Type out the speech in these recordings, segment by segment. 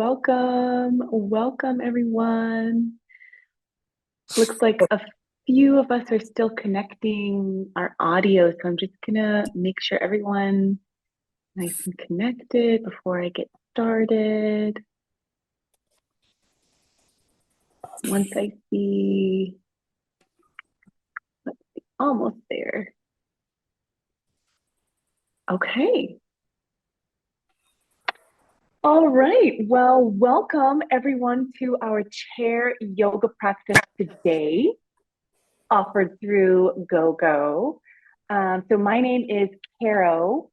Welcome everyone. Looks like a few of us are still connecting our audio, so I'm just gonna make sure everyone nice and connected before I get started. Once I see, let's see, almost there. Okay. All right. Well, welcome everyone to our chair yoga practice today, offered through GoGo. So my name is Caro,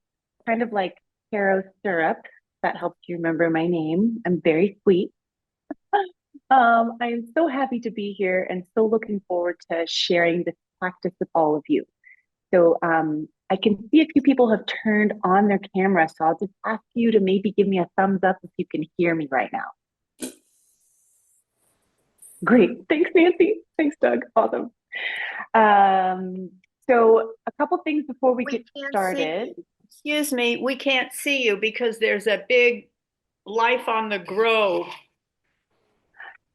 kind of like Caro syrup. That helps you remember my name. I'm very sweet. I am so happy to be here and so looking forward to sharing this practice with all of you. So I can see a few people have turned on their camera, so I'll just ask you to maybe give me a thumbs up if you can hear me right now. Great. Thanks, Nancy. Thanks, Doug. Awesome. So a couple things before we get started. Excuse me, we can't see you because there's a big life on the grove.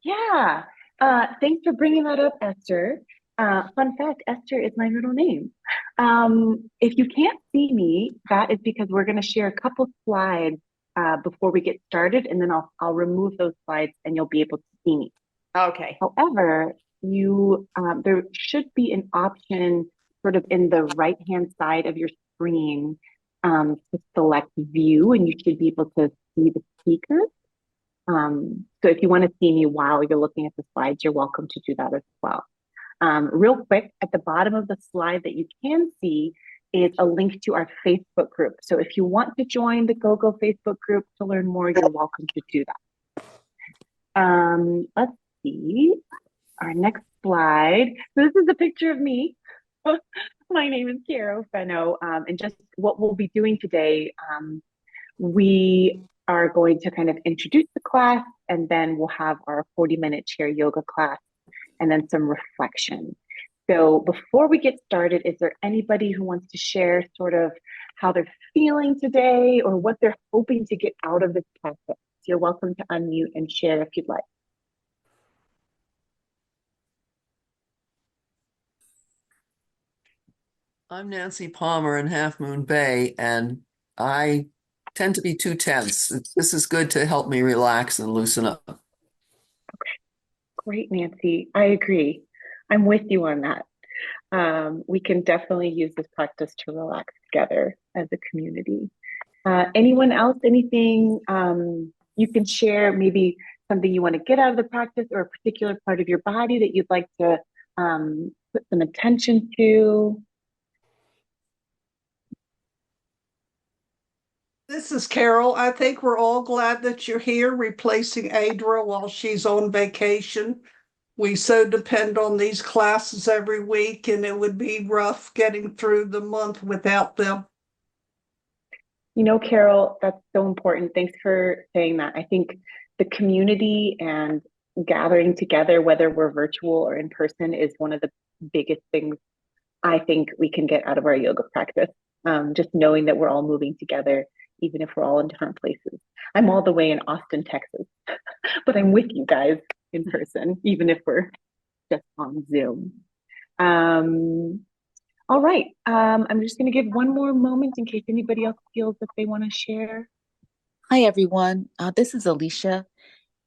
Yeah. Thanks for bringing that up, Esther. Fun fact, Esther is my middle name. If you can't see me, that is because we're going to share a couple slides before we get started, and then I'll remove those slides and you'll be able to see me. Okay. However, there should be an option sort of in the right-hand side of your screen to select view, and you should be able to see the speaker. So if you want to see me while you're looking at the slides, you're welcome to do that as well. Real quick, at the bottom of the slide that you can see is a link to our Facebook group. So if you want to join the GoGo Facebook group to learn more, you're welcome to do that. Let's see our next slide. So this is a picture of me. My name is Caro Fenno, and just what we'll be doing today, we are going to kind of introduce the class, and then we'll have our 40-minute chair yoga class, and then some reflection. So before we get started, is there anybody who wants to share sort of how they're feeling today or what they're hoping to get out of this practice? You're welcome to unmute and share if you'd like. I'm Nancy Palmer in Half Moon Bay, and I tend to be too tense. This is good to help me relax and loosen up. Okay, great, Nancy. I agree. I'm with you on that. We can definitely use this practice to relax together as a community. Anyone else, anything you can share, maybe something you want to get out of the practice or a particular part of your body that you'd like to put some attention to? This is Carol. I think we're all glad that you're here replacing Adra while she's on vacation. We so depend on these classes every week, and it would be rough getting through the month without them. You know, Carol, that's so important. Thanks for saying that. I think the community and gathering together, whether we're virtual or in person, is one of the biggest things I think we can get out of our yoga practice. Just knowing that we're all moving together, even if we're all in different places. I'm all the way in Austin, Texas, but I'm with you guys in person, even if we're just on Zoom. All right, I'm just going to give one more moment in case anybody else feels that they want to share. Hi, everyone. This is Alicia,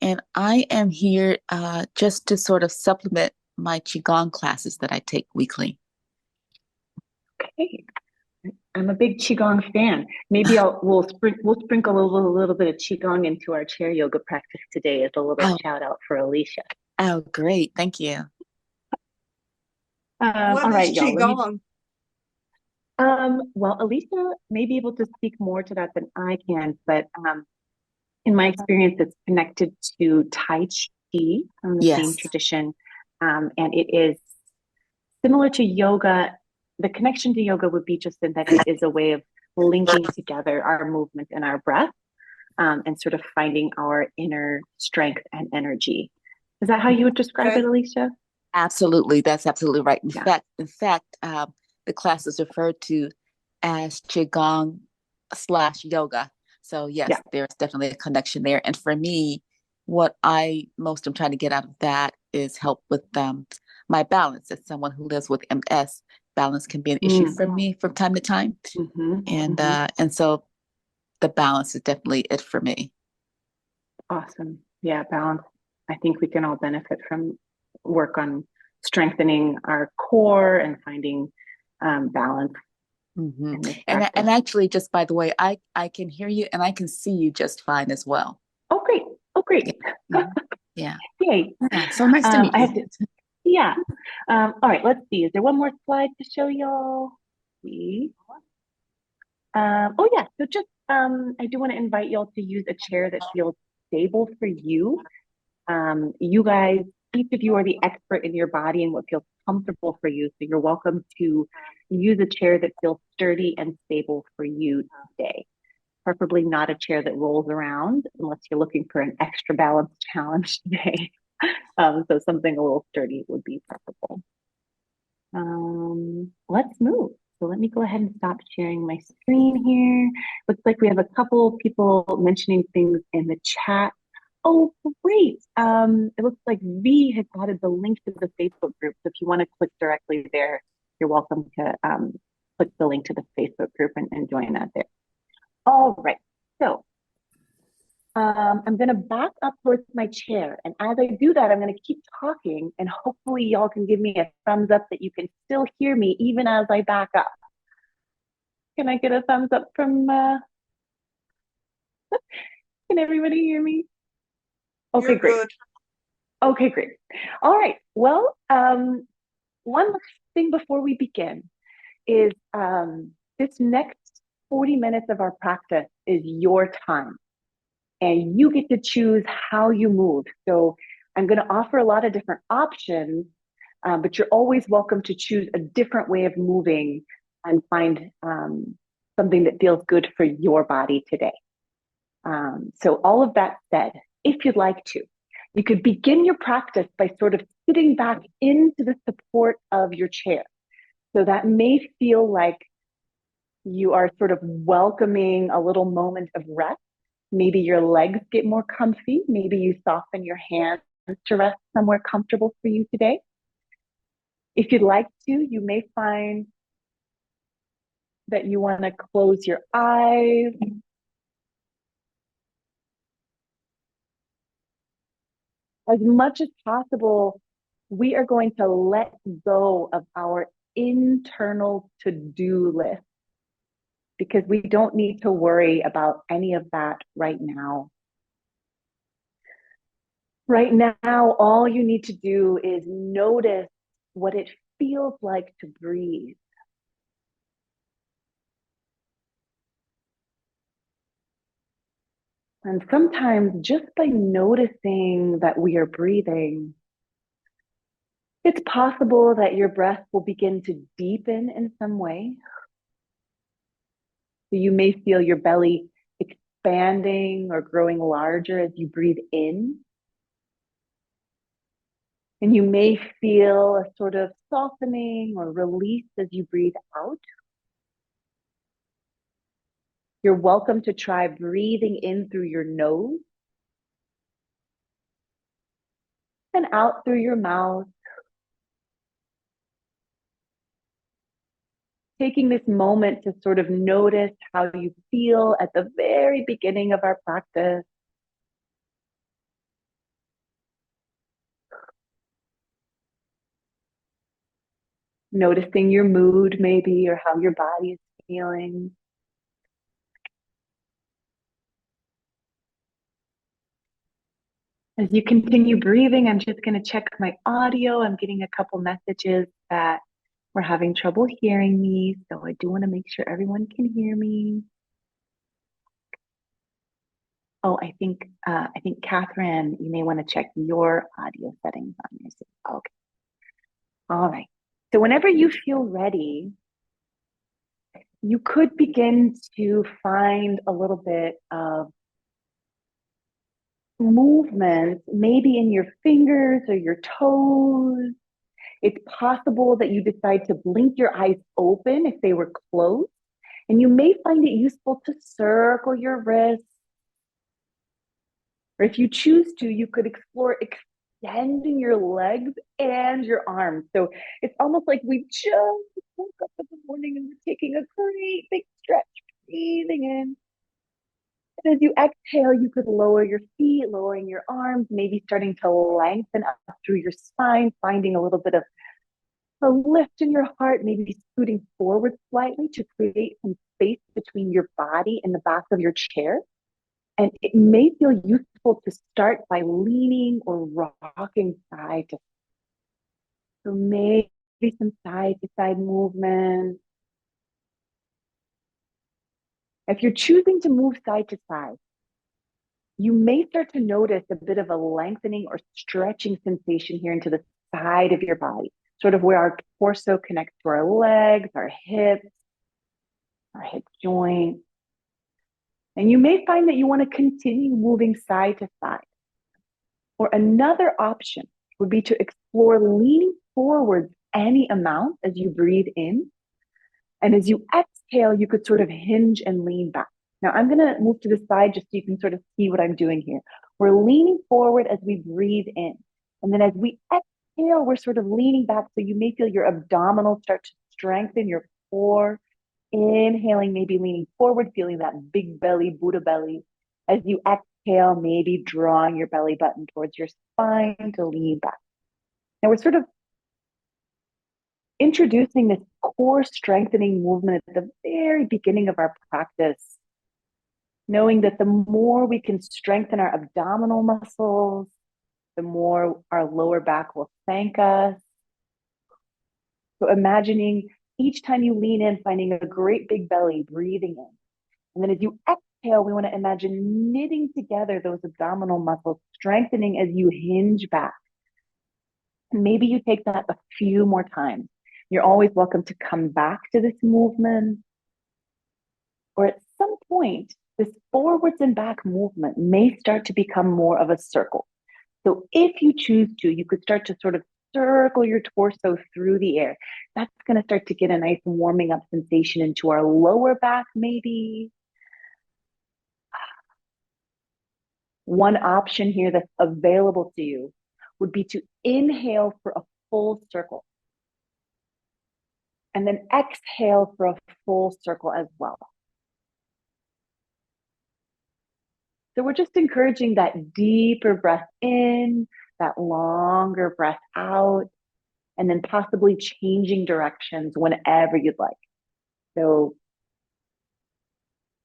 and I am here just to sort of supplement my Qigong classes that I take weekly. Okay. I'm a big Qigong fan. Maybe we'll sprinkle a little bit of Qigong into our chair yoga practice today as a little shout out for Alicia. Oh, great. Thank you. All right, Qigong? Well, Alicia may be able to speak more to that than I can, but in my experience, it's connected to Tai Chi from the same tradition. And it is similar to yoga. The connection to yoga would be just in that it is a way of linking together our movement and our breath and sort of finding our inner strength and energy. Is that how you would describe it, Alicia? Absolutely. That's absolutely right. In fact, the class is referred to as Qigong /yoga. So yes, Yeah. there's definitely a connection there. And for me, what I most am trying to get out of that is help with my balance. As someone who lives with MS, balance can be an issue for me from time to time. And so the balance is definitely it for me. Awesome. Yeah, balance. I think we can all benefit from work on strengthening our core and finding balance in this practice. And actually, just by the way, I can hear you and I can see you just fine as well. Oh, great. Oh, great. Yeah. Yay. Yeah. So nice to meet you. Yeah. All right, let's see. Is there one more slide to show y'all? See. Oh yeah, so just I do want to invite y'all to use a chair that feels stable for you. You guys, each of you are the expert in your body and what feels comfortable for you. So you're welcome to use a chair that feels sturdy and stable for you today. Preferably not a chair that rolls around unless you're looking for an extra balance challenge today. So something a little sturdy would be preferable. Let's move. So let me go ahead and stop sharing my screen here. Looks like we have a couple people mentioning things in the chat. Oh, great. It looks like V has added the link to the Facebook group. So if you want to click directly there, you're welcome to click the link to the Facebook group and join that there. All right. So I'm going to back up towards my chair. And as I do that, I'm going to keep talking. And hopefully y'all can give me a thumbs up that you can still hear me even as I back up. Can I get a thumbs up from, can everybody hear me? Okay, You're great. good. Okay, great. All right. Well, one thing before we begin is this next 40 minutes of our practice is your time. And you get to choose how you move. So I'm going to offer a lot of different options, but you're always welcome to choose a different way of moving and find something that feels good for your body today. So all of that said, if you'd like to, you could begin your practice by sort of sitting back into the support of your chair. So that may feel like you are sort of welcoming a little moment of rest. Maybe your legs get more comfy. Maybe you soften your hands to rest somewhere comfortable for you today. If you'd like to, you may find that you want to close your eyes. As much as possible, we are going to let go of our internal to-do list because we don't need to worry about any of that right now. Right now, all you need to do is notice what it feels like to breathe. And sometimes just by noticing that we are breathing, it's possible that your breath will begin to deepen in some way. So you may feel your belly expanding or growing larger as you breathe in. And you may feel a sort of softening or release as you breathe out. You're welcome to try breathing in through your nose and out through your mouth. Taking this moment to sort of notice how you feel at the very beginning of our practice. Noticing your mood maybe, or how your body is feeling. As you continue breathing, I'm just going to check my audio. I'm getting a couple messages that we're having trouble hearing me, so I do want to make sure everyone can hear me. Oh, I think Catherine, you may want to check your audio settings on your system. Okay. All right. So whenever you feel ready, you could begin to find a little bit of movement, maybe in your fingers or your toes. It's possible that you decide to blink your eyes open if they were closed. And you may find it useful to circle your wrists Or if you choose to, you could explore extending your legs and your arms. So it's almost like we just woke up in the morning and we're taking a great big stretch, breathing in. And as you exhale, you could lower your feet, lowering your arms, maybe starting to lengthen up through your spine, finding a little bit of a lift in your heart, maybe scooting forward slightly to create some space between your body and the back of your chair. And it may feel useful to start by leaning or rocking side to side. So maybe some side to side movement. If you're choosing to move side to side, you may start to notice a bit of a lengthening or stretching sensation here into the side of your body, sort of where our torso connects to our legs, our hip joint. And you may find that you want to continue moving side to side. Or another option would be to explore leaning forward any amount as you breathe in. And as you exhale, you could sort of hinge and lean back. Now I'm going to move to the side just so you can sort of see what I'm doing here. We're leaning forward as we breathe in. And then as we exhale, we're sort of leaning back. So you may feel your abdominals start to strengthen your core. Inhaling, maybe leaning forward, feeling that big belly, Buddha belly. As you exhale, maybe drawing your belly button towards your spine to lean back. Now we're sort of introducing this core strengthening movement at the very beginning of our practice, knowing that the more we can strengthen our abdominal muscles, the more our lower back will thank us. So imagining each time you lean in, finding a great big belly, breathing in. And then as you exhale, we want to imagine knitting together those abdominal muscles, strengthening as you hinge back. And maybe you take that a few more times. You're always welcome to come back to this movement. Or at some point, this forwards and back movement may start to become more of a circle. So if you choose to, you could start to sort of circle your torso through the air. That's going to start to get a nice warming up sensation into our lower back, maybe. One option here that's available to you would be to inhale for a full circle. And then exhale for a full circle as well. So we're just encouraging that deeper breath in, that longer breath out, and then possibly changing directions whenever you'd like. So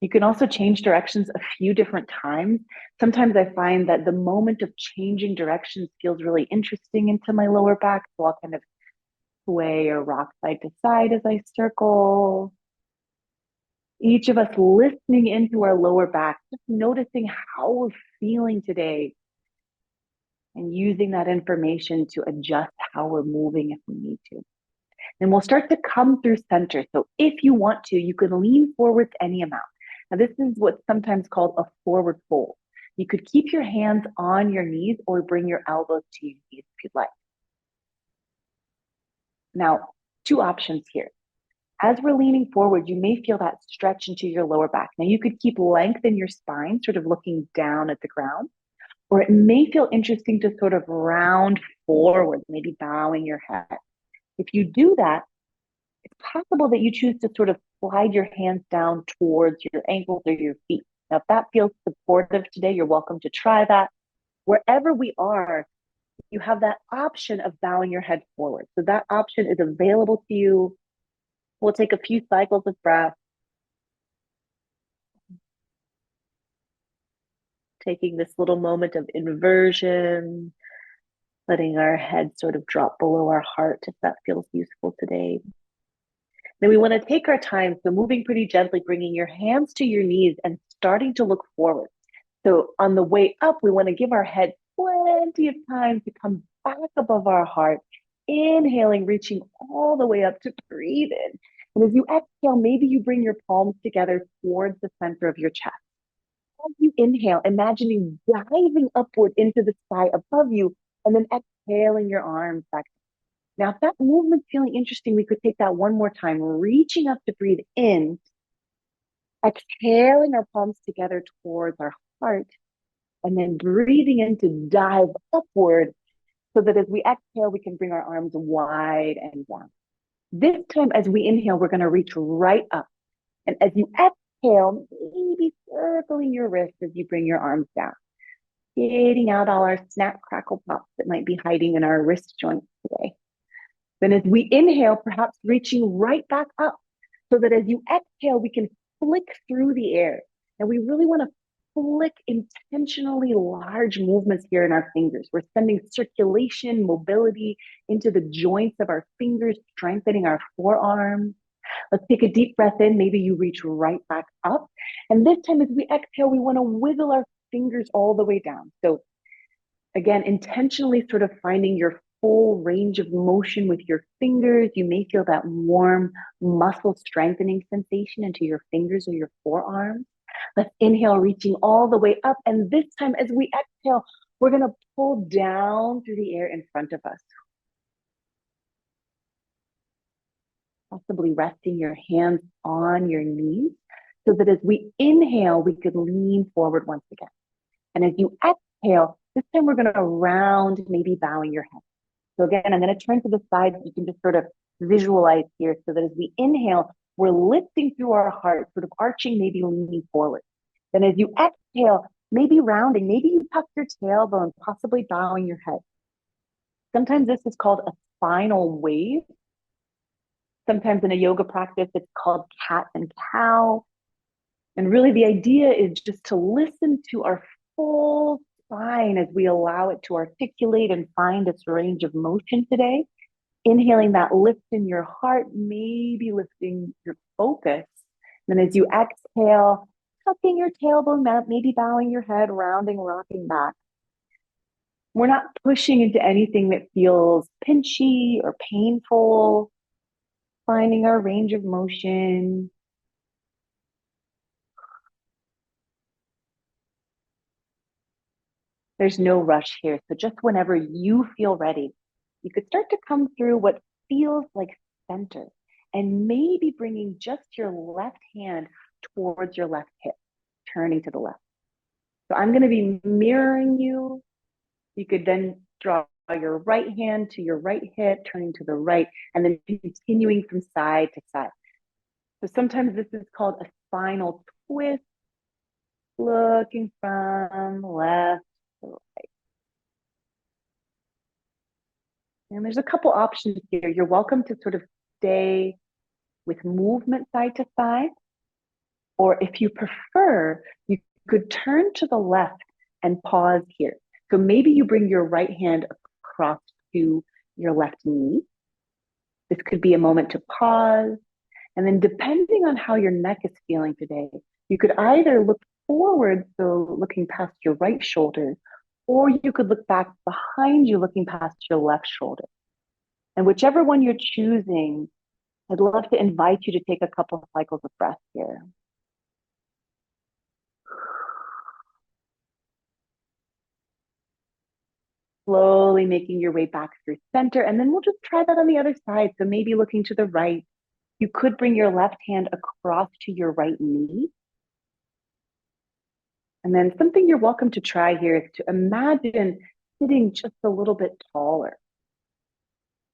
you can also change directions a few different times. Sometimes I find that the moment of changing directions feels really interesting into my lower back. So I'll kind of sway or rock side to side as I circle. Each of us listening into our lower back, just noticing how we're feeling today and using that information to adjust how we're moving if we need to. And we'll start to come through center. So if you want to, you can lean forward any amount. Now, this is what's sometimes called a forward fold. You could keep your hands on your knees or bring your elbows to your knees if you'd like. Now, two options here. As we're leaning forward, you may feel that stretch into your lower back. Now, you could keep length in your spine, sort of looking down at the ground, or it may feel interesting to sort of round forward, maybe bowing your head. If you do that, it's possible that you choose to sort of slide your hands down towards your ankles or your feet. Now, if that feels supportive today, you're welcome to try that. Wherever we are, you have that option of bowing your head forward. So that option is available to you. We'll take a few cycles of breath. Taking this little moment of inversion, letting our head sort of drop below our heart if that feels useful today. Then we want to take our time, so moving pretty gently, bringing your hands to your knees and starting to look forward. So on the way up, we want to give our head plenty of time to come back above our heart, inhaling, reaching all the way up to breathe in. And as you exhale, maybe you bring your palms together towards the center of your chest. As you inhale, imagining diving upward into the sky above you, and then exhaling your arms back. Now, if that movement's feeling interesting, we could take that one more time, reaching up to breathe in, exhaling our palms together towards our heart, and then breathing in to dive upward so that as we exhale, we can bring our arms wide and down. This time, as we inhale, we're going to reach right up. And as you exhale, maybe circling your wrist as you bring your arms down, getting out all our snap, crackle, pops that might be hiding in our wrist joints today. Then as we inhale, perhaps reaching right back up so that as you exhale, we can flick through the air. And we really want to flick intentionally large movements here in our fingers. We're sending circulation, mobility into the joints of our fingers, strengthening our forearms. Let's take a deep breath in. Maybe you reach right back up. And this time as we exhale, we want to wiggle our fingers all the way down. So again, intentionally sort of finding your full range of motion with your fingers. You may feel that warm muscle strengthening sensation into your fingers or your forearms. Let's inhale, reaching all the way up. And this time, as we exhale, we're going to pull down through the air in front of us. Possibly resting your hands on your knees so that as we inhale, we could lean forward once again. And as you exhale, this time we're going to round, maybe bowing your head. So again, I'm going to turn to the side. You can just sort of visualize here so that as we inhale, we're lifting through our heart, sort of arching, maybe leaning forward. Then as you exhale, maybe rounding, maybe you tuck your tailbone, possibly bowing your head. Sometimes this is called a spinal wave. Sometimes in a yoga practice, it's called cat and cow. And really the idea is just to listen to our full spine as we allow it to articulate and find its range of motion today. Inhaling that lift in your heart, maybe lifting your focus. Then as you exhale, tucking your tailbone out, maybe bowing your head, rounding, rocking back. We're not pushing into anything that feels pinchy or painful. Finding our range of motion. There's no rush here. So just whenever you feel ready, you could start to come through what feels like center and maybe bringing just your left hand towards your left hip, turning to the left. So I'm going to be mirroring you. You could then draw your right hand to your right hip, turning to the right, and then continuing from side to side. So sometimes this is called a spinal twist, looking from left to right. And there's a couple options here. You're welcome to sort of stay with movement side to side, or if you prefer, you could turn to the left and pause here. So maybe you bring your right hand across to your left knee. This could be a moment to pause. And then depending on how your neck is feeling today, you could either look forward, so looking past your right shoulder, or you could look back behind you, looking past your left shoulder. And whichever one you're choosing, I'd love to invite you to take a couple of cycles of breath here. Slowly making your way back through center, and then we'll just try that on the other side. So maybe looking to the right, you could bring your left hand across to your right knee. And then something you're welcome to try here is to imagine sitting just a little bit taller.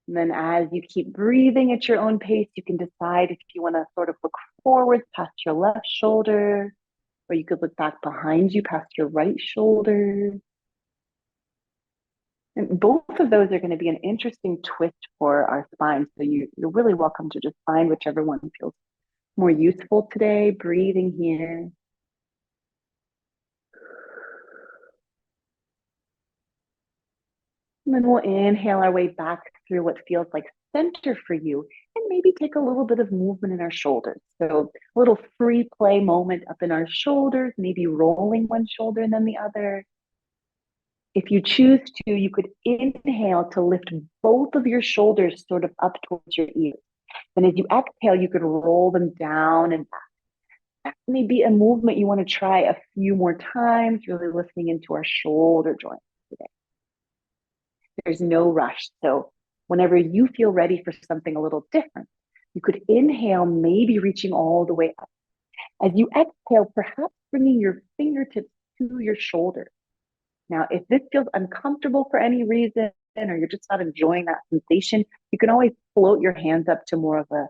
And then as you keep breathing at your own pace, you can decide if you want to sort of look forward past your left shoulder, or you could look back behind you past your right shoulder. And both of those are going to be an interesting twist for our spine. So you're really welcome to just find whichever one feels more useful today. Breathing here. And then we'll inhale our way back through what feels like center for you, and maybe take a little bit of movement in our shoulders. So a little free play moment up in our shoulders, maybe rolling one shoulder and then the other. If you choose to, you could inhale to lift both of your shoulders sort of up towards your ears. And as you exhale, you could roll them down and back. That may be a movement you want to try a few more times, really listening into our shoulder joints today. There's no rush. So whenever you feel ready for something a little different, you could inhale, maybe reaching all the way up. As you exhale, perhaps bringing your fingertips to your shoulder. Now, if this feels uncomfortable for any reason, or you're just not enjoying that sensation, you can always float your hands up to more of a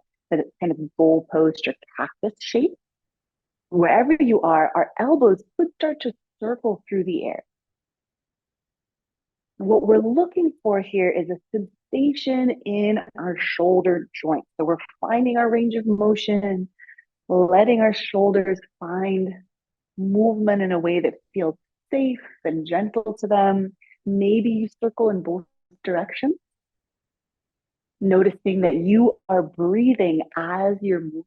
kind of goalpost or cactus shape. Wherever you are, our elbows could start to circle through the air. What we're looking for here is a sensation in our shoulder joint. So we're finding our range of motion, letting our shoulders find movement in a way that feels safe and gentle to them. Maybe you circle in both directions, noticing that you are breathing as you're moving.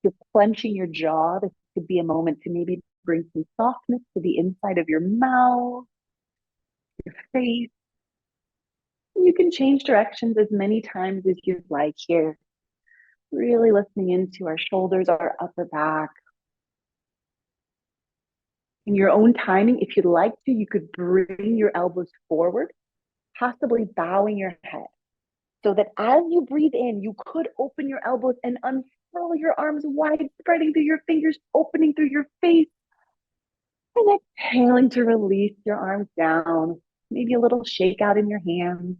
You're clenching your jaw. This could be a moment to maybe bring some softness to the inside of your mouth, your face. You can change directions as many times as you'd like here. Really listening into our shoulders, our upper back. In your own timing, if you'd like to, you could bring your elbows forward, possibly bowing your head. So that as you breathe in, you could open your elbows and unfurl your arms wide, spreading through your fingers, opening through your face. And exhaling to release your arms down. Maybe a little shake out in your hands.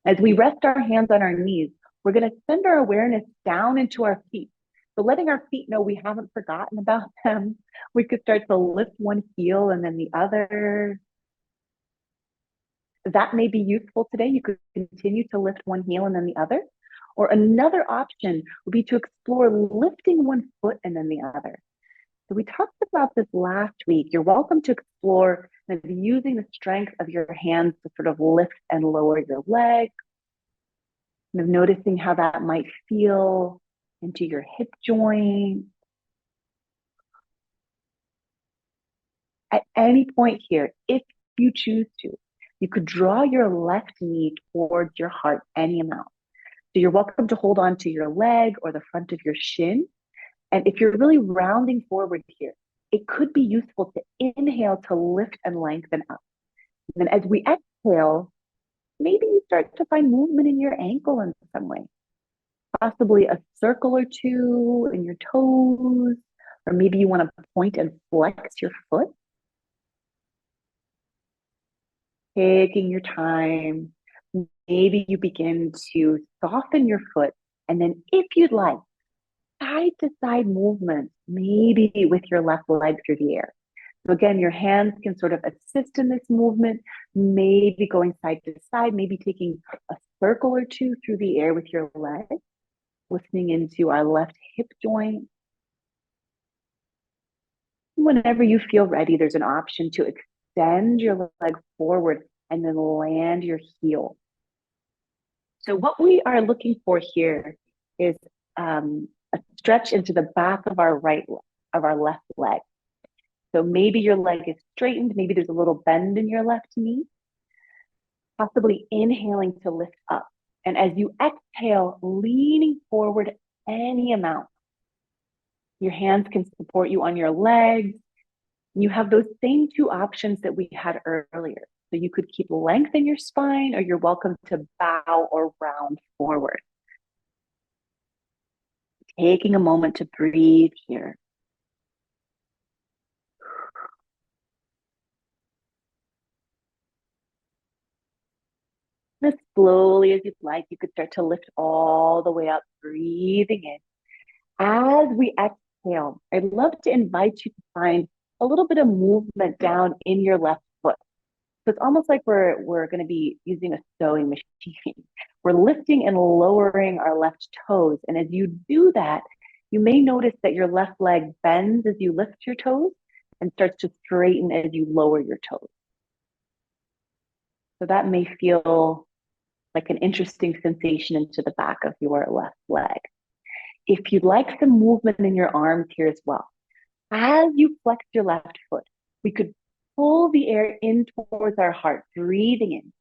As we rest our hands on our knees, we're going to send our awareness down into our feet. So letting our feet know we haven't forgotten about them. We could start to lift one heel and then the other. That may be useful today. You could continue to lift one heel and then the other. Or another option would be to explore lifting one foot and then the other. So we talked about this last week. You're welcome to explore using the strength of your hands to sort of lift and lower your leg. Noticing how that might feel into your hip joint. At any point here, if you choose to, you could draw your left knee towards your heart any amount. So you're welcome to hold on to your leg or the front of your shin. And if you're really rounding forward here, it could be useful to inhale to lift and lengthen up. And then as we exhale, maybe you start to find movement in your ankle in some way. Possibly a circle or two in your toes, or maybe you want to point and flex your foot. Taking your time, maybe you begin to soften your foot, and then if you'd like, side to side movement, maybe with your left leg through the air. So again, your hands can sort of assist in this movement, maybe going side to side, maybe taking a circle or two through the air with your leg, listening into our left hip joint. Whenever you feel ready, there's an option to extend your leg forward and then land your heel. So what we are looking for here is a stretch into the back of our left leg. So maybe your leg is straightened, maybe there's a little bend in your left knee, possibly inhaling to lift up. And as you exhale, leaning forward any amount. Your hands can support you on your legs. You have those same two options that we had earlier. So you could keep length in your spine, or you're welcome to bow or round forward. Taking a moment to breathe here. As slowly as you'd like, you could start to lift all the way up, breathing in. As we exhale, I'd love to invite you to find a little bit of movement down in your left foot. So it's almost like we're going to be using a sewing machine. We're lifting and lowering our left toes. And as you do that, you may notice that your left leg bends as you lift your toes and starts to straighten as you lower your toes. So that may feel like an interesting sensation into the back of your left leg. If you'd like some movement in your arms here as well, as you flex your left foot, we could pull the air in towards our heart, breathing in.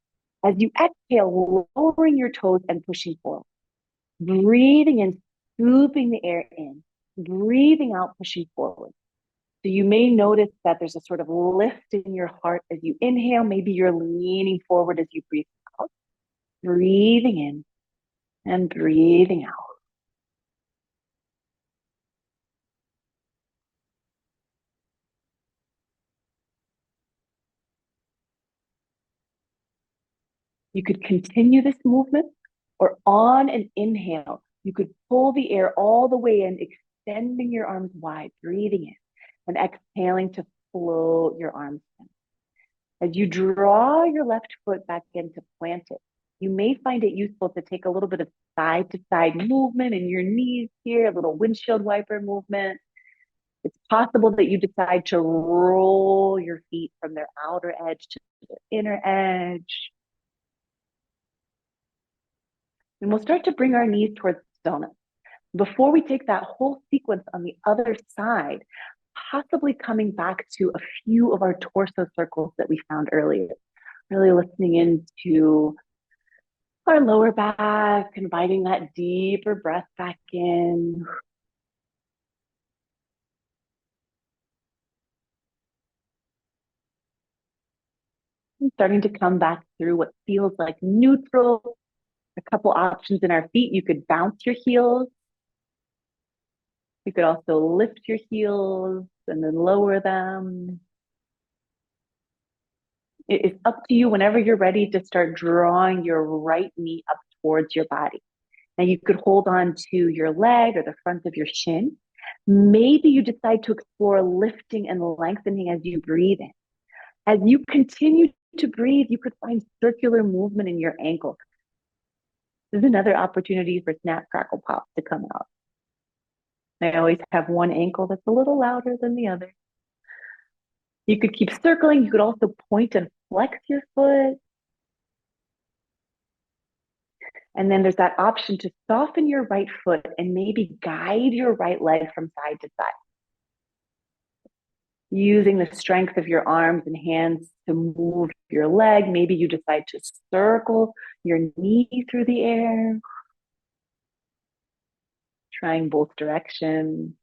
As you exhale, lowering your toes and pushing forward. Breathing in, scooping the air in. Breathing out, pushing forward. So you may notice that there's a sort of lift in your heart as you inhale. Maybe you're leaning forward as you breathe out. Breathing in and breathing out. You could continue this movement, or on an inhale, you could pull the air all the way in, extending your arms wide, breathing in, and exhaling to float your arms in. As you draw your left foot back in to plant it, you may find it useful to take a little bit of side to side movement in your knees here, a little windshield wiper movement. It's possible that you decide to roll your feet from their outer edge to their inner edge. And we'll start to bring our knees towards stillness. Before we take that whole sequence on the other side, possibly coming back to a few of our torso circles that we found earlier, really listening into our lower back, inviting that deeper breath back in. And starting to come back through what feels like neutral. A couple options in our feet. You could bounce your heels. You could also lift your heels and then lower them. It is up to you whenever you're ready to start drawing your right knee up towards your body. Now you could hold on to your leg or the front of your shin. Maybe you decide to explore lifting and lengthening as you breathe in. As you continue to breathe, you could find circular movement in your ankle. This is another opportunity for snap, crackle, pop to come out. I always have one ankle that's a little louder than the other. You could keep circling. You could also point and flex your foot. And then there's that option to soften your right foot and maybe guide your right leg from side to side. Using the strength of your arms and hands to move your leg. Maybe you decide to circle your knee through the air. Trying both directions.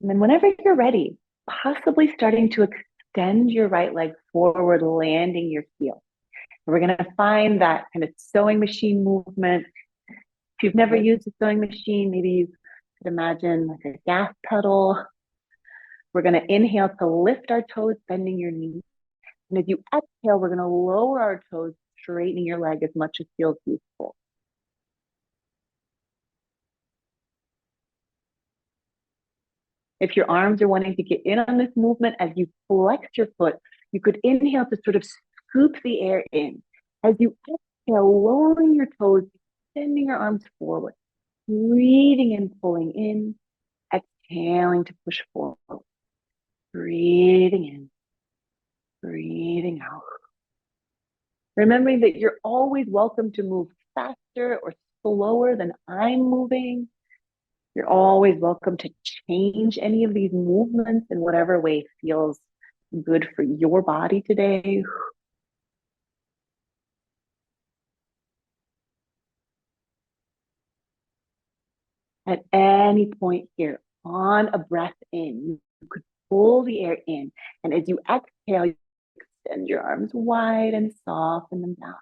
And then whenever you're ready, possibly starting to extend your right leg forward, landing your heel. And we're going to find that kind of sewing machine movement. If you've never used a sewing machine, maybe you could imagine like a gas pedal. We're going to inhale to lift our toes, bending your knees. And as you exhale, we're going to lower our toes, straightening your leg as much as feels useful. If your arms are wanting to get in on this movement, as you flex your foot, you could inhale to sort of scoop the air in. As you exhale, lowering your toes, extending your arms forward, breathing in, pulling in, exhaling to push forward, breathing in, breathing out. Remembering that you're always welcome to move faster or slower than I'm moving. You're always welcome to change any of these movements in whatever way feels good for your body today. At any point here, on a breath in, you could pull the air in. And as you exhale, you extend your arms wide and soften them down.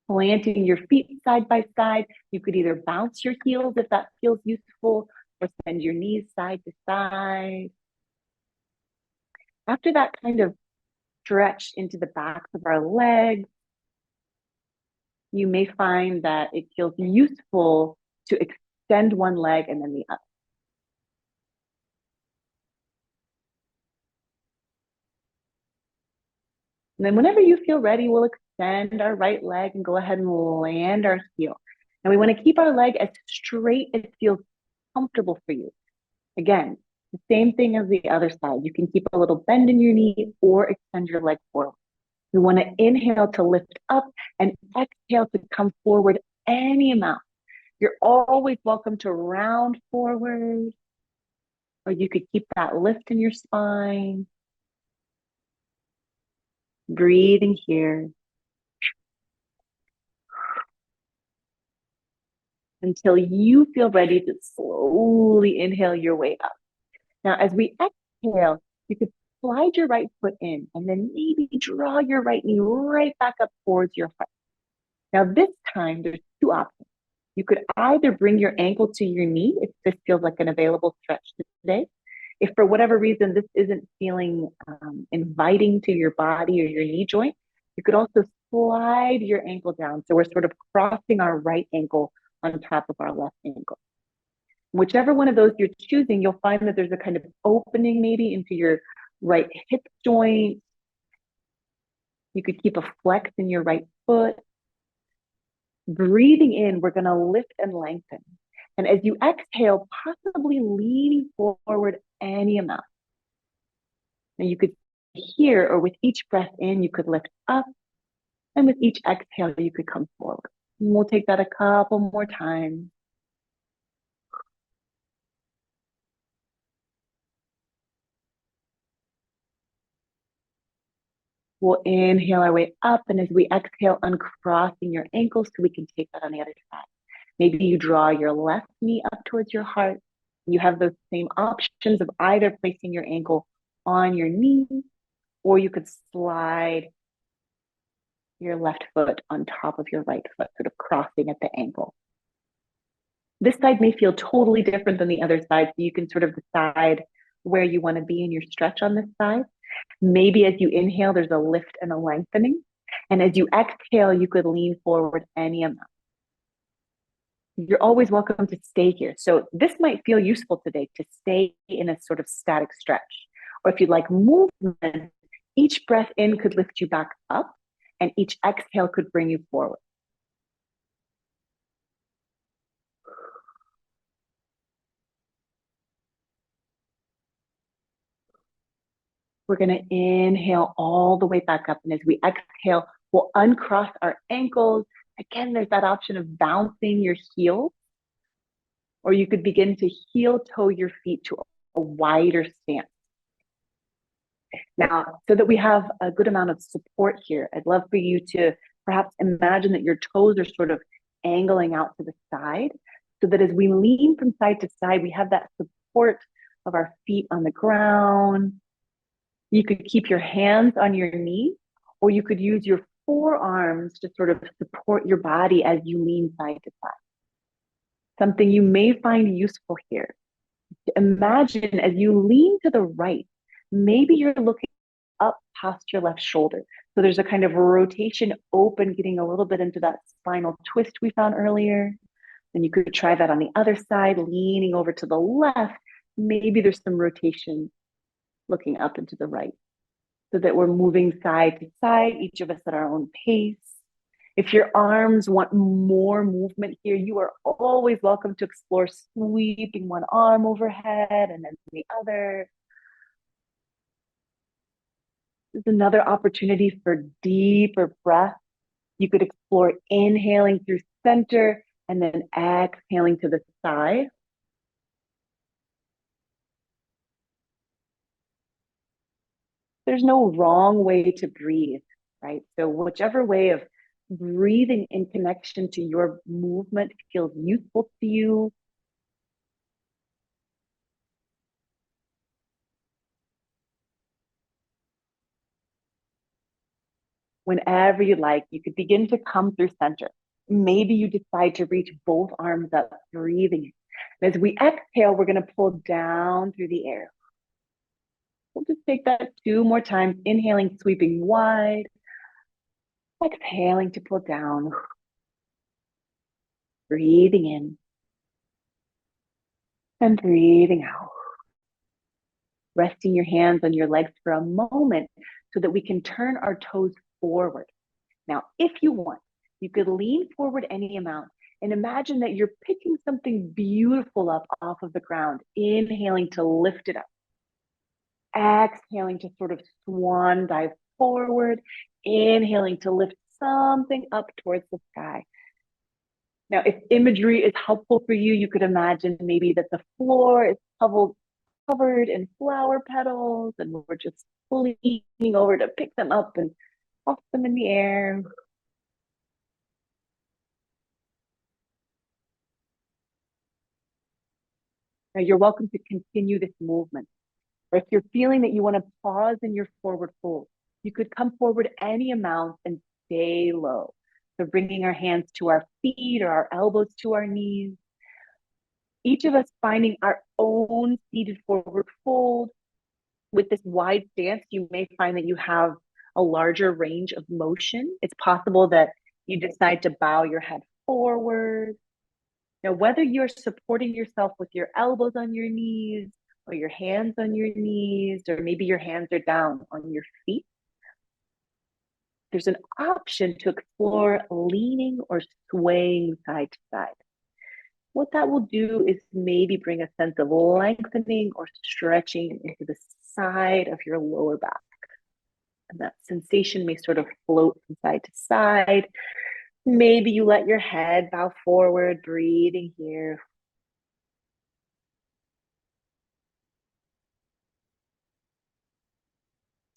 Planting your feet side by side. You could either bounce your heels if that feels useful, or send your knees side to side. After that kind of stretch into the backs of our legs, you may find that it feels useful to extend one leg and then the other. And then whenever you feel ready, we'll extend our right leg and go ahead and land our heel. And we want to keep our leg as straight as feels comfortable for you. Again, the same thing as the other side. You can keep a little bend in your knee or extend your leg forward. We want to inhale to lift up and exhale to come forward any amount. You're always welcome to round forward, or you could keep that lift in your spine. Breathing here until you feel ready to slowly inhale your way up. Now, as we exhale, you could slide your right foot in and then maybe draw your right knee right back up towards your heart. Now, this time, there's two options. You could either bring your ankle to your knee if this feels like an available stretch today. If for whatever reason this isn't feeling inviting to your body or your knee joint, you could also slide your ankle down. So we're sort of crossing our right ankle on top of our left ankle. Whichever one of those you're choosing, you'll find that there's a kind of opening maybe into your right hip joint. You could keep a flex in your right foot. Breathing in, we're going to lift and lengthen. And as you exhale, possibly leaning forward any amount. And you could here, or with each breath in, you could lift up. And with each exhale, you could come forward. And we'll take that a couple more times. We'll inhale our way up, and as we exhale, uncrossing your ankles so we can take that on the other side. Maybe you draw your left knee up towards your heart. You have those same options of either placing your ankle on your knee, or you could slide your left foot on top of your right foot, sort of crossing at the ankle. This side may feel totally different than the other side, so you can sort of decide where you want to be in your stretch on this side. Maybe as you inhale, there's a lift and a lengthening. And as you exhale, you could lean forward any amount. You're always welcome to stay here. So this might feel useful today to stay in a sort of static stretch. Or if you'd like movement, each breath in could lift you back up, and each exhale could bring you forward. We're going to inhale all the way back up. And as we exhale, we'll uncross our ankles. Again, there's that option of bouncing your heels, or you could begin to heel toe your feet to a wider stance. Now, so that we have a good amount of support here, I'd love for you to perhaps imagine that your toes are sort of angling out to the side, so that as we lean from side to side, we have that support of our feet on the ground. You could keep your hands on your knee, or you could use your forearms to sort of support your body as you lean side to side. Something you may find useful here. Imagine as you lean to the right, maybe you're looking up past your left shoulder. So there's a kind of rotation open, getting a little bit into that spinal twist we found earlier. Then you could try that on the other side, leaning over to the left. Maybe there's some rotation looking up into the right, so that we're moving side to side, each of us at our own pace. If your arms want more movement here, you are always welcome to explore sweeping one arm overhead and then the other. This is another opportunity for deeper breath. You could explore inhaling through center and then exhaling to the side. There's no wrong way to breathe, right? So whichever way of breathing in connection to your movement feels useful to you. Whenever you like, you could begin to come through center. Maybe you decide to reach both arms up, breathing. And as we exhale, we're going to pull down through the air. We'll just take that 2 more times, inhaling, sweeping wide, exhaling to pull down, breathing in, and breathing out. Resting your hands on your legs for a moment so that we can turn our toes forward. Now, if you want, you could lean forward any amount and imagine that you're picking something beautiful up off of the ground, inhaling to lift it up. Exhaling to sort of swan dive forward, inhaling to lift something up towards the sky. Now, if imagery is helpful for you, you could imagine maybe that the floor is covered in flower petals, and we're just leaning over to pick them up and toss them in the air. Now, you're welcome to continue this movement. Or if you're feeling that you want to pause in your forward fold, you could come forward any amount and stay low. So bringing our hands to our feet or our elbows to our knees. Each of us finding our own seated forward fold. With this wide stance, you may find that you have a larger range of motion. It's possible that you decide to bow your head forward. Now, whether you're supporting yourself with your elbows on your knees or your hands on your knees, or maybe your hands are down on your feet, there's an option to explore leaning or swaying side to side. What that will do is maybe bring a sense of lengthening or stretching into the side of your lower back. And that sensation may sort of float from side to side. Maybe you let your head bow forward, breathing here.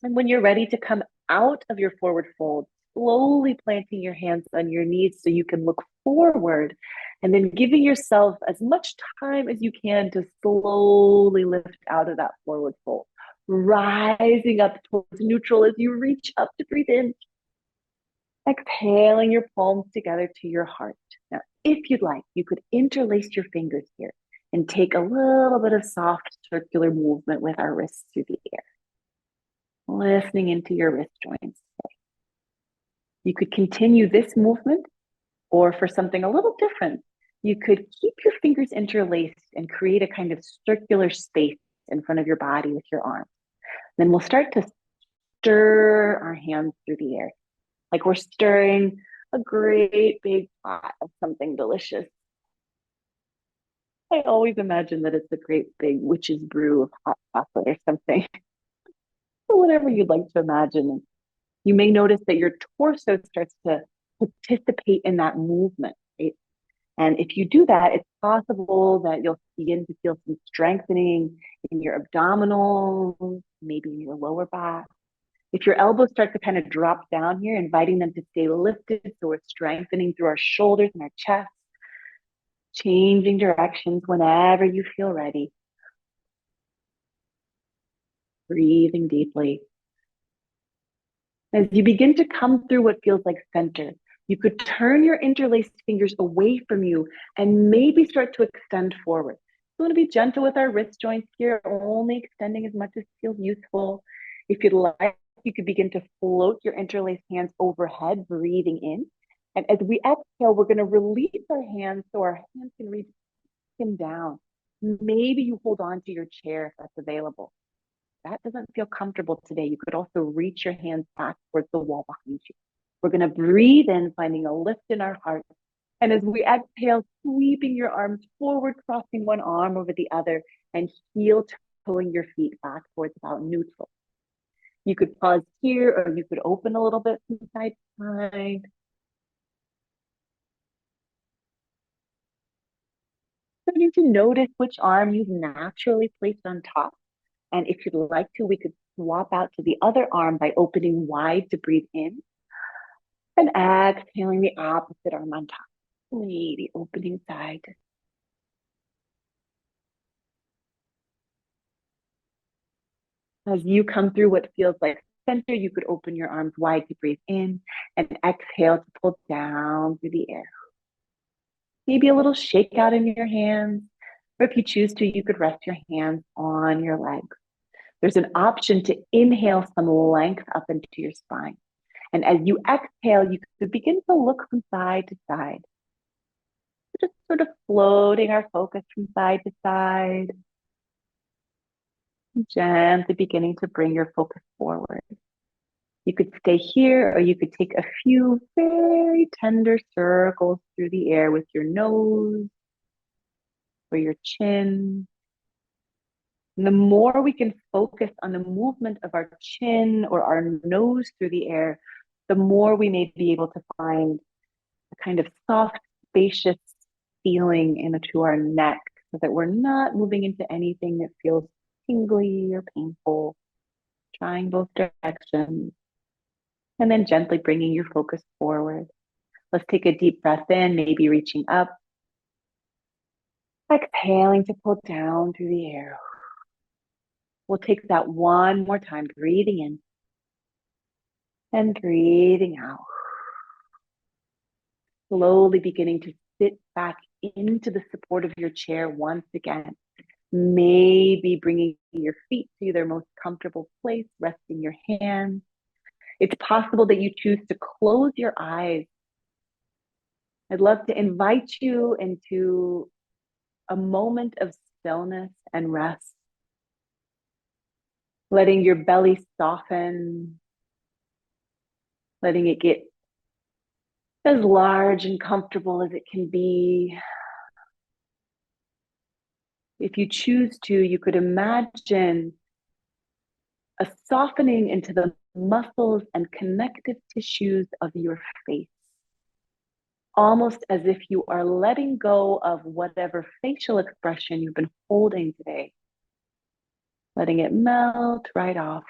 And when you're ready to come out of your forward fold, slowly planting your hands on your knees so you can look forward, and then giving yourself as much time as you can to slowly lift out of that forward fold, rising up towards neutral as you reach up to breathe in. Exhaling your palms together to your heart. Now, if you'd like, you could interlace your fingers here and take a little bit of soft circular movement with our wrists through the air, listening into your wrist joints. You could continue this movement, or for something a little different, you could keep your fingers interlaced and create a kind of circular space in front of your body with your arms. Then we'll start to stir our hands through the air, like we're stirring a great big pot of something delicious. I always imagine that it's a great big witch's brew of hot chocolate or something. Or whatever you'd like to imagine. You may notice that your torso starts to participate in that movement, right? And if you do that, it's possible that you'll begin to feel some strengthening in your abdominals, maybe in your lower back. If your elbows start to kind of drop down here, inviting them to stay lifted, so we're strengthening through our shoulders and our chest, changing directions whenever you feel ready. Breathing deeply. As you begin to come through what feels like center, you could turn your interlaced fingers away from you and maybe start to extend forward. We want to be gentle with our wrist joints here, only extending as much as feels useful. If you'd like, you could begin to float your interlaced hands overhead, breathing in. And as we exhale, we're going to release our hands so our hands can reach down. Maybe you hold on to your chair if that's available. That doesn't feel comfortable today. You could also reach your hands back towards the wall behind you. We're going to breathe in, finding a lift in our heart. And as we exhale, sweeping your arms forward, crossing one arm over the other, and heel toeing your feet back towards about neutral. You could pause here, or you could open a little bit from side to side. Starting to notice which arm you've naturally placed on top. And if you'd like to, we could swap out to the other arm by opening wide to breathe in. And exhaling the opposite arm on top. Maybe opening side. As you come through what feels like center, you could open your arms wide to breathe in and exhale to pull down through the air. Maybe a little shake out in your hands, or if you choose to, you could rest your hands on your legs. There's an option to inhale some length up into your spine. And as you exhale, you could begin to look from side to side. Just sort of floating our focus from side to side. Gently beginning to bring your focus forward. You could stay here, or you could take a few very tender circles through the air with your nose or your chin. And the more we can focus on the movement of our chin or our nose through the air, the more we may be able to find a kind of soft, spacious feeling into our neck, so that we're not moving into anything that feels tingly or painful. Trying both directions. And then gently bringing your focus forward. Let's take a deep breath in, maybe reaching up. Exhaling to pull down through the air. We'll take that one more time, breathing in and breathing out. Slowly beginning to sit back into the support of your chair once again. Maybe bringing your feet to their most comfortable place, resting your hands. It's possible that you choose to close your eyes. I'd love to invite you into a moment of stillness and rest, letting your belly soften, letting it get as large and comfortable as it can be. If you choose to, you could imagine a softening into the muscles and connective tissues of your face, almost as if you are letting go of whatever facial expression you've been holding today, letting it melt right off.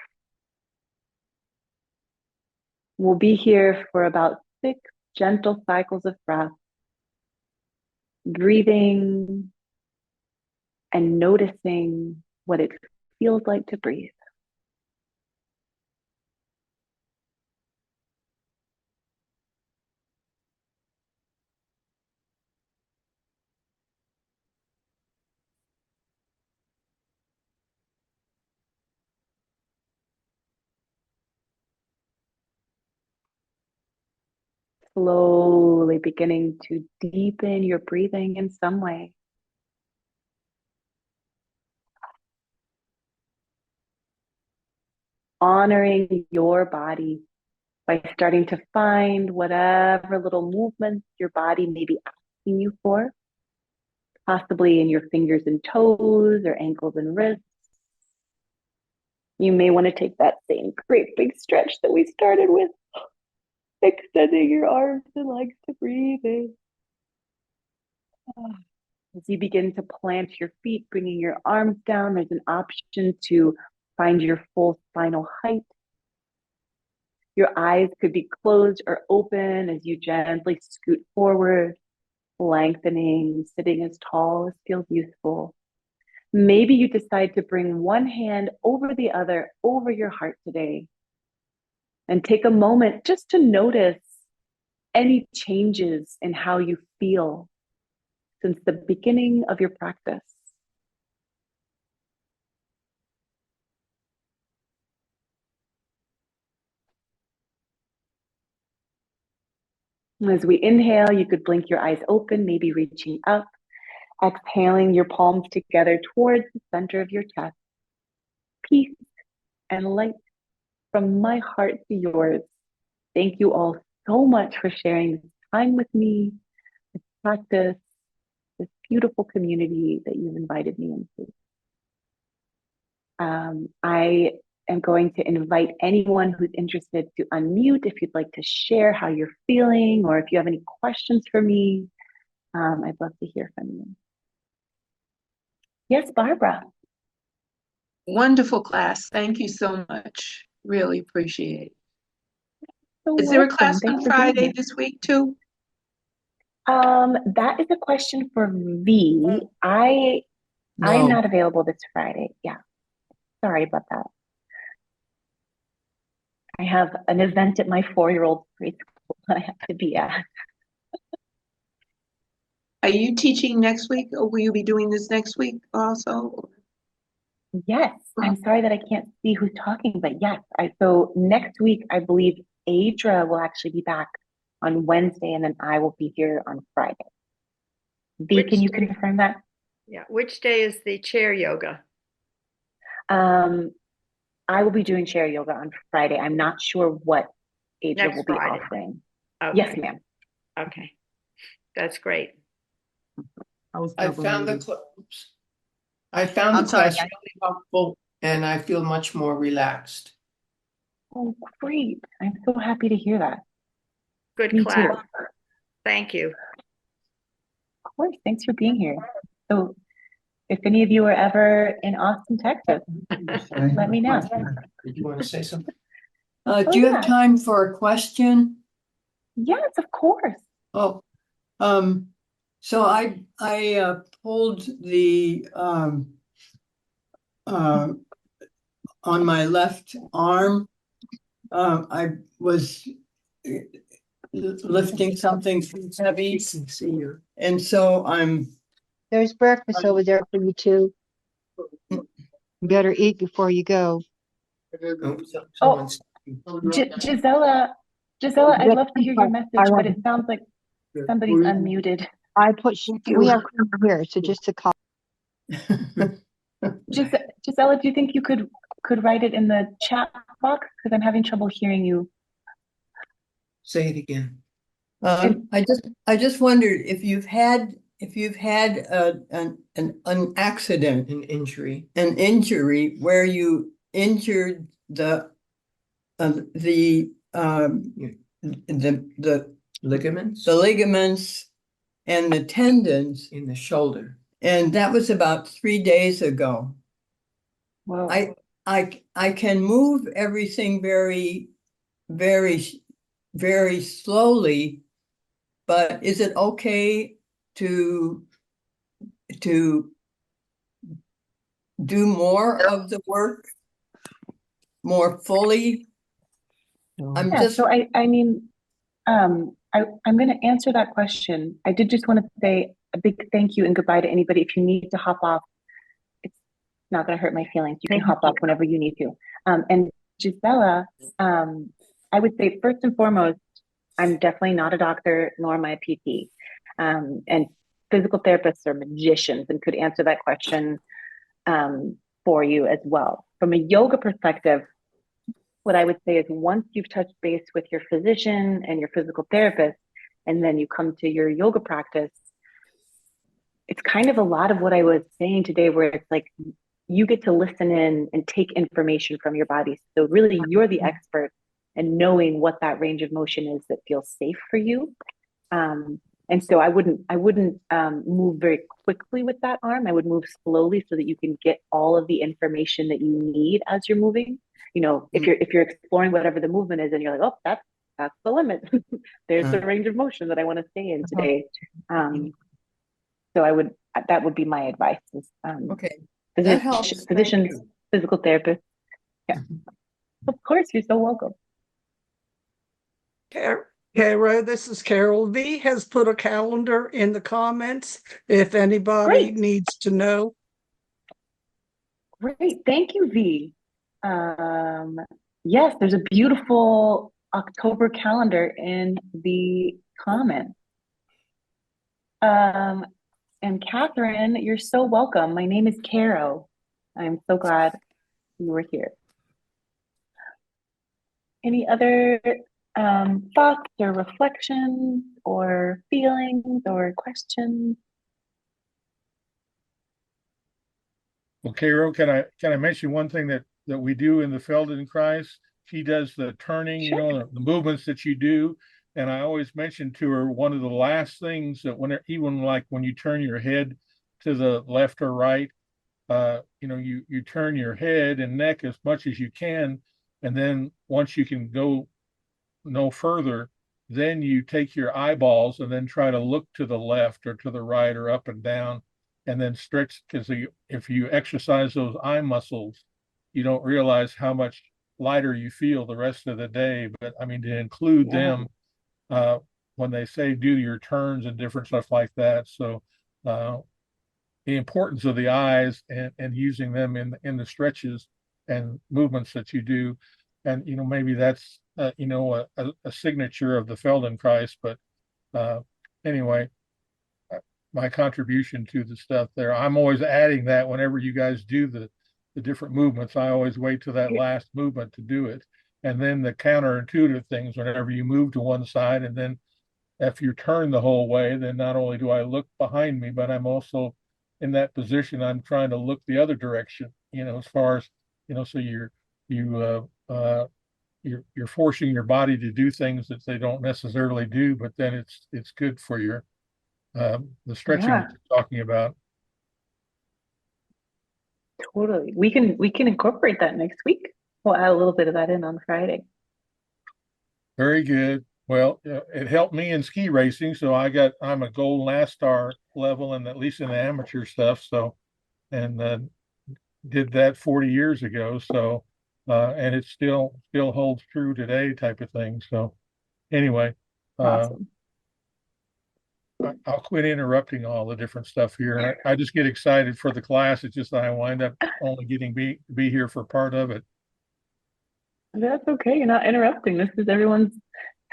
We'll be here for about 6 gentle cycles of breath, breathing and noticing what it feels like to breathe. Slowly beginning to deepen your breathing in some way. Honoring your body by starting to find whatever little movements your body may be asking you for, possibly in your fingers and toes or ankles and wrists. You may want to take that same great big stretch that we started with, extending your arms and legs to breathe in. As you begin to plant your feet, bringing your arms down, there's an option to find your full spinal height. Your eyes could be closed or open as you gently scoot forward, lengthening, sitting as tall as feels useful. Maybe you decide to bring one hand over the other over your heart today and take a moment just to notice any changes in how you feel since the beginning of your practice. As we inhale, you could blink your eyes open, maybe reaching up, exhaling your palms together towards the center of your chest. Peace and light from my heart to yours. Thank you all so much for sharing this time with me, this practice, this beautiful community that you've invited me into. I am going to invite anyone who's interested to unmute if you'd like to share how you're feeling or if you have any questions for me. I'd love to hear from you. Yes, Barbara. Wonderful class. Thank you so much. Really appreciate it. So Is there a welcome. class Thanks on for being Friday here. this week too? That is a question for V. I'm No. not available this Friday. Yeah. Sorry about that. I have an event at my 4-year-old preschool that I have to be at. Are you teaching next week or will you be doing this next week also? Yes, I'm sorry that I can't see who's talking, but yes. So next week, I believe Adra will actually be back on Wednesday, and then I will be here on Friday. V, Which can you day? confirm that? Yeah. Which day is the chair yoga? I will be doing chair yoga on Friday. I'm not sure what Adra Next will be Friday. offering. Okay. Yes, ma'am. Okay. That's great. I found the I'm sorry, class really helpful and I feel much more relaxed. Oh, great. I'm so happy to hear that. Good Me class. too. Thank you. Of course. Thanks for being here. So if any of you are ever in Austin, Texas, let me know. Did you want to say something? Oh, Do you yeah. have time for a question? Yes, of course. Oh, so I pulled the on my left arm. I was lifting something heavy. And so There's breakfast over there for you too. You better eat before you go. Oh, Gisela, I'd love to hear your message, but it sounds like somebody's unmuted. We have creamer here, so just to call. Gisela, do you think you could write it in the chat box? Because I'm having trouble hearing you. Say it again. I just wondered if you've had an accident, an injury where you injured the ligaments and the tendons In the shoulder. and that was about 3 days ago. Whoa. I can move everything very, very, very slowly, but is it okay to do more of the work more fully? So I mean, I'm going to answer that question. I did just want to say a big thank you and goodbye to anybody. If you need to hop off, it's not going to hurt my feelings. You can hop off whenever you need to. And Gisela, I would say first and foremost, I'm definitely not a doctor, nor am I a PT. And physical therapists are magicians and could answer that question for you as well. From a yoga perspective, what I would say is once you've touched base with your physician and your physical therapist, and then you come to your yoga practice, it's kind of a lot of what I was saying today, where it's like you get to listen in and take information from your body. So really, you're the expert in knowing what that range of motion is that feels safe for you. And so I wouldn't move very quickly with that arm. I would move slowly so that you can get all of the information that you need as you're moving. You know, if you're exploring whatever the movement is, and you're like, oh, that's the limit. There's the range of motion that I want to stay in today. So that would be my advice. Is, okay, that helps. Physicians, physical therapists. Yeah, of course, you're so welcome. Caro, this is Carol. V has put a calendar in the comments if anybody needs to know. Great, thank you, V. Yes, there's a beautiful October calendar in the comments. And Catherine, you're so welcome. My name is Caro. I'm so glad you were here. Any other thoughts or reflections or feelings or questions? Well, Caro, can I mention one thing that we do in the Feldenkrais? She does the turning, Sure. you know, the movements that you do. And I always mention to her one of the last things that even like when you turn your head to the left or right, you know, you turn your head and neck as much as you can. And then once you can go no further, then you take your eyeballs and then try to look to the left or to the right or up and down, and then stretch, because if you exercise those eye muscles, you don't realize how much lighter you feel the rest of the day. But I mean, to include them when they say do your turns and different stuff like that. So the importance of the eyes and using them in the stretches and movements that you do. And, you know, maybe that's, you know, a signature of the Feldenkrais, but anyway, my contribution to the stuff there. I'm always adding that whenever you guys do the different movements. I always wait to that last movement to do it. And then the counterintuitive things, whenever you move to one side, and then if you turn the whole way, then not only do I look behind me, but I'm also in that position. I'm trying to look the other direction, you know, as far as, you know, so you're forcing your body to do things that they don't necessarily do, but then it's good for your the stretching that you're talking about. Totally. We can incorporate that next week. We'll add a little bit of that in on Friday. Very good. Well, it helped me in ski racing, so I'm a gold NASCAR level, and at least in the amateur stuff. So, and did that 40 years ago. So, and it still holds true today, type of thing. So, anyway, Awesome. I'll quit interrupting all the different stuff here. I just get excited for the class. It's just that I wind up only getting be here for part of it. That's okay. You're not interrupting. This is everyone's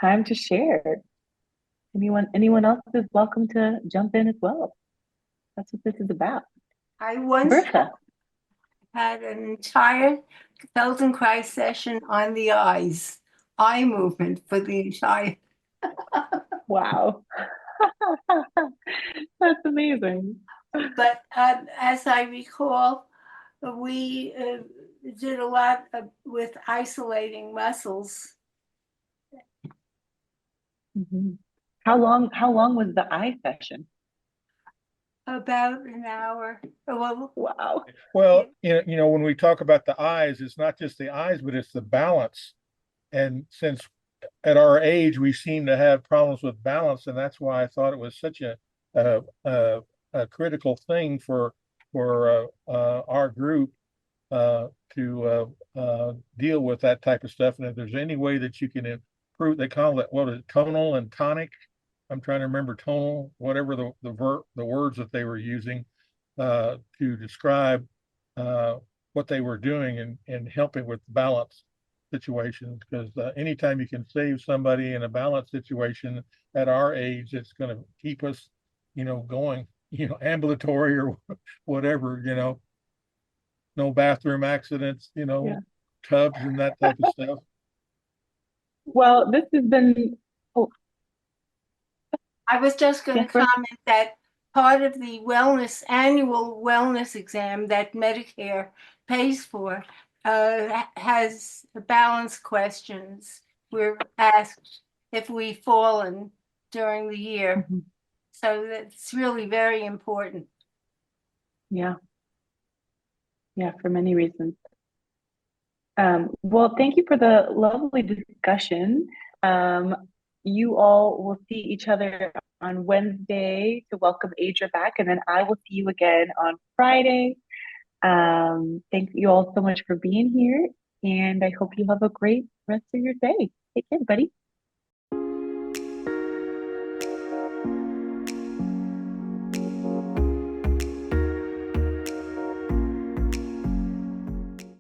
time to share. Anyone else is welcome to jump in as well. That's what this is about. I once Bertha. had an entire Feldenkrais session on the eyes, eye movement for the entire. Wow. That's amazing. But as I recall, we did a lot with isolating muscles. Mm-hmm. How long was the eye session? About an hour. Well, wow. Well, when we talk about the eyes, it's not just the eyes, but it's the balance. And since at our age we seem to have problems with balance, and that's why I thought it was such a critical thing for our group to deal with that type of stuff. And if there's any way that you can improve, they call it what is it, tonal and tonic. I'm trying to remember tonal, whatever the words that they were using to describe what they were doing and helping with balance situations. Because anytime you can save somebody in a balance situation at our age, it's going to keep us, going, ambulatory or whatever, no bathroom accidents, tubs and that type of stuff. Well, this has been. Oh. I was just going to comment that part of the annual wellness exam that Medicare pays for has balance questions. We're asked if we've fallen during the year. Mm-hmm. So that's really very important. Yeah. Yeah, for many reasons. Well, thank you for the lovely discussion. You all will see each other on Wednesday to welcome Adria back, and then I will see you again on Friday. Thank you all so much for being here, and I hope you have a great rest of your day. Take care, buddy.